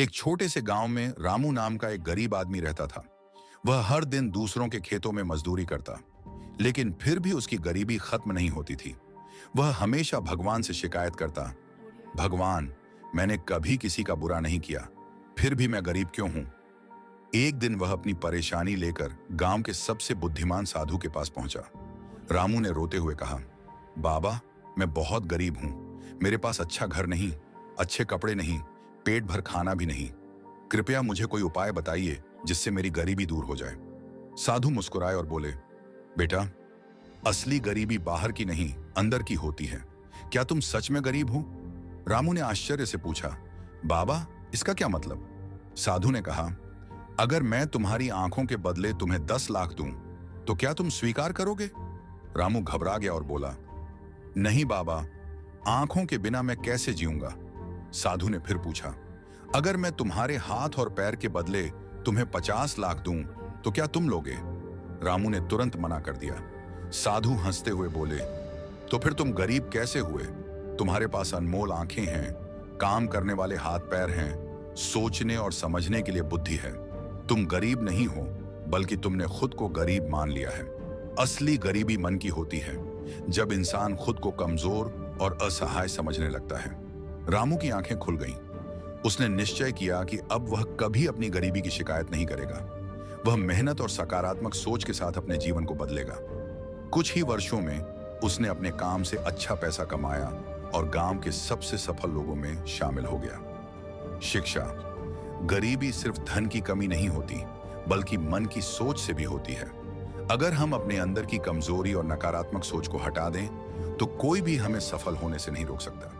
एक छोटे से गांव में रामू नाम का एक गरीब आदमी रहता था। वह हर दिन दूसरों के खेतों में मजदूरी करता, लेकिन फिर भी उसकी गरीबी खत्म नहीं होती थी। वह हमेशा भगवान से शिकायत करता, भगवान, मैंने कभी किसी का बुरा नहीं किया, फिर भी मैं गरीब क्यों हूं? एक दिन वह अपनी परेशानी लेकर गांव के सबसे बुद्धिमान साधु के पास पहुंचा। रामू ने रोते हुए कहा, बाबा, मैं बहुत गरीब हूं। मेरे पास अच्छा घर नहीं, अच्छे कपड़े नहीं, पेट भर खाना भी नहीं। कृपया मुझे कोई उपाय बताइए जिससे मेरी गरीबी दूर हो जाए। साधु मुस्कुराए और बोले, बेटा, असली गरीबी बाहर की नहीं, अंदर की होती है। क्या तुम सच में गरीब हो? रामू ने आश्चर्य से पूछा, बाबा, इसका क्या मतलब? साधु ने कहा, अगर मैं तुम्हारी आंखों के बदले तुम्हें 10 लाख दूं, तो क्या तुम स्वीकार करोगे? रामू घबरा गया और बोला, नहीं बाबा, आंखों के बिना मैं कैसे जीऊंगा? साधु ने फिर पूछा, अगर मैं तुम्हारे हाथ और पैर के बदले तुम्हें 50 लाख दूं, तो क्या तुम लोगे? रामू ने तुरंत मना कर दिया। साधु हंसते हुए बोले, तो फिर तुम गरीब कैसे हुए? तुम्हारे पास अनमोल आंखें हैं, काम करने वाले हाथ पैर हैं, सोचने और समझने के लिए बुद्धि है। तुम गरीब नहीं हो, बल्कि तुमने खुद को गरीब मान लिया है। असली गरीबी मन की होती है, जब इंसान खुद को कमजोर और असहाय समझने लगता है। रामू की आंखें खुल गईं। उसने निश्चय किया कि अब वह कभी अपनी गरीबी की शिकायत नहीं करेगा। वह मेहनत और सकारात्मक सोच के साथ अपने जीवन को बदलेगा। कुछ ही वर्षों में उसने अपने काम से अच्छा पैसा कमाया और गांव के सबसे सफल लोगों में शामिल हो गया। शिक्षा, गरीबी सिर्फ धन की कमी नहीं होती, बल्कि मन की सोच से भी होती है। अगर हम अपने अंदर की कमजोरी और नकारात्मक सोच को हटा दें, तो कोई भी हमें सफल होने से नहीं रोक सकता।